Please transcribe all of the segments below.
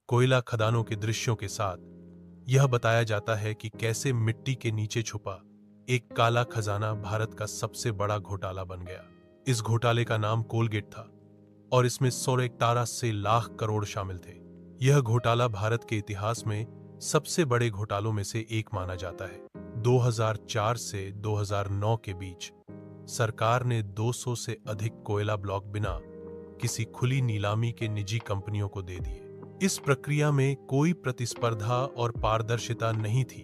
कोयला खदानों के दृश्यों के साथ यह बताया जाता है कि कैसे मिट्टी के नीचे छुपा एक काला खजाना भारत का सबसे बड़ा घोटाला बन गया। इस घोटाले का नाम कोलगेट था और इसमें 118 से लाख करोड़ शामिल थे। यह घोटाला भारत के इतिहास में सबसे बड़े घोटालों में से एक माना जाता है। 2004 से 2009 के बीच सरकार ने 200 से अधिक कोयला ब्लॉक बिना किसी खुली नीलामी के निजी कंपनियों को दे दिए। इस प्रक्रिया में कोई प्रतिस्पर्धा और पारदर्शिता नहीं थी,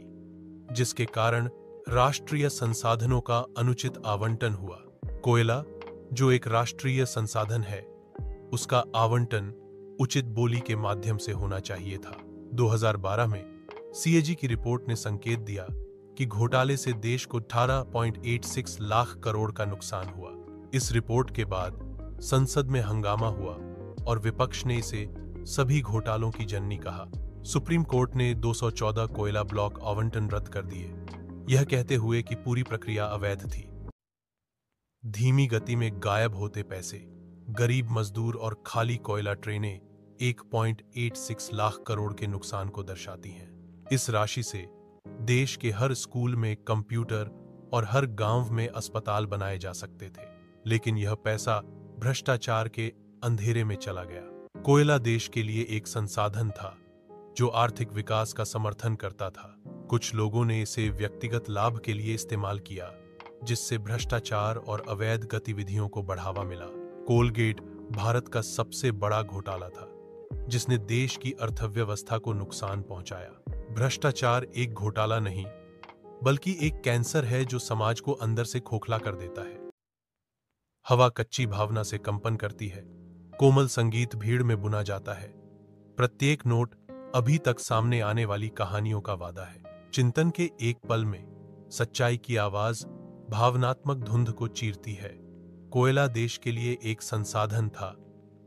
जिसके कारण राष्ट्रीय संसाधनों का अनुचित आवंटन हुआ। कोयला, जो एक राष्ट्रीय संसाधन है, उसका आवंटन उचित बोली के माध्यम से होना चाहिए था। 2012 में सीएजी की रिपोर्ट ने संकेत दिया कि घोटाले से देश को 18.86 लाख करोड़ का नुकसान हुआ। इस रिपोर्ट के बाद संसद में हंगामा हुआ और विपक्ष ने इसे सभी घोटालों की जननी कहा। सुप्रीम कोर्ट ने 214 कोयला ब्लॉक आवंटन रद्द कर दिए, यह कहते हुए कि पूरी प्रक्रिया अवैध थी। धीमी गति में गायब होते पैसे, गरीब मजदूर और खाली कोयला ट्रेनें 1.86 लाख करोड़ के नुकसान को दर्शाती हैं। इस राशि से देश के हर स्कूल में कंप्यूटर और हर गांव में अस्पताल बनाए जा सकते थे, लेकिन यह पैसा भ्रष्टाचार के अंधेरे में चला गया। कोयला देश के लिए एक संसाधन था जो आर्थिक विकास का समर्थन करता था। कुछ लोगों ने इसे व्यक्तिगत लाभ के लिए इस्तेमाल किया, जिससे भ्रष्टाचार और अवैध गतिविधियों को बढ़ावा मिला। कोलगेट भारत का सबसे बड़ा घोटाला था, जिसने देश की अर्थव्यवस्था को नुकसान पहुंचाया। भ्रष्टाचार एक घोटाला नहीं, बल्कि एक कैंसर है जो समाज को अंदर से खोखला कर देता है। हवा कच्ची भावना से कंपन करती है, कोमल संगीत भीड़ में बुना जाता है। प्रत्येक नोट अभी तक सामने आने वाली कहानियों का वादा है। चिंतन के एक पल में सच्चाई की आवाज भावनात्मक धुंध को चीरती है। कोयला देश के लिए एक संसाधन था,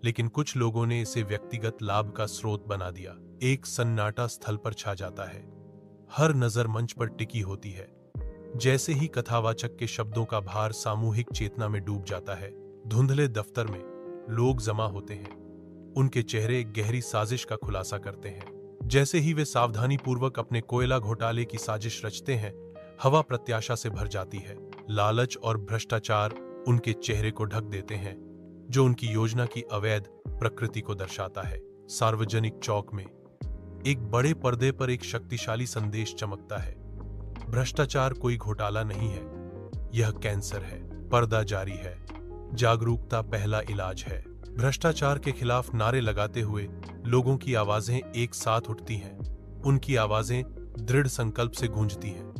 लेकिन कुछ लोगों ने इसे व्यक्तिगत लाभ का स्रोत बना दिया। एक सन्नाटा स्थल पर छा जाता है, हर नजर मंच पर टिकी होती है। जैसे ही कथावाचक के शब्दों का भार सामूहिक चेतना में डूब जाता है, धुंधले दफ्तर में लोग जमा होते हैं। उनके चेहरे गहरी साजिश का खुलासा करते हैं। जैसे ही वे सावधानीपूर्वक अपने कोयला घोटाले की साजिश रचते हैं, हवा प्रत्याशा से भर जाती है। लालच और भ्रष्टाचार उनके चेहरे को ढक देते हैं, जो उनकी योजना की अवैध प्रकृति को दर्शाता है। सार्वजनिक चौक में एक बड़े पर्दे पर एक शक्तिशाली संदेश चमकता है। भ्रष्टाचार कोई घोटाला नहीं है, यह कैंसर है। पर्दा जारी है, जागरूकता पहला इलाज है। भ्रष्टाचार के खिलाफ नारे लगाते हुए लोगों की आवाजें एक साथ उठती हैं। उनकी आवाजें दृढ़ संकल्प से गूंजती हैं।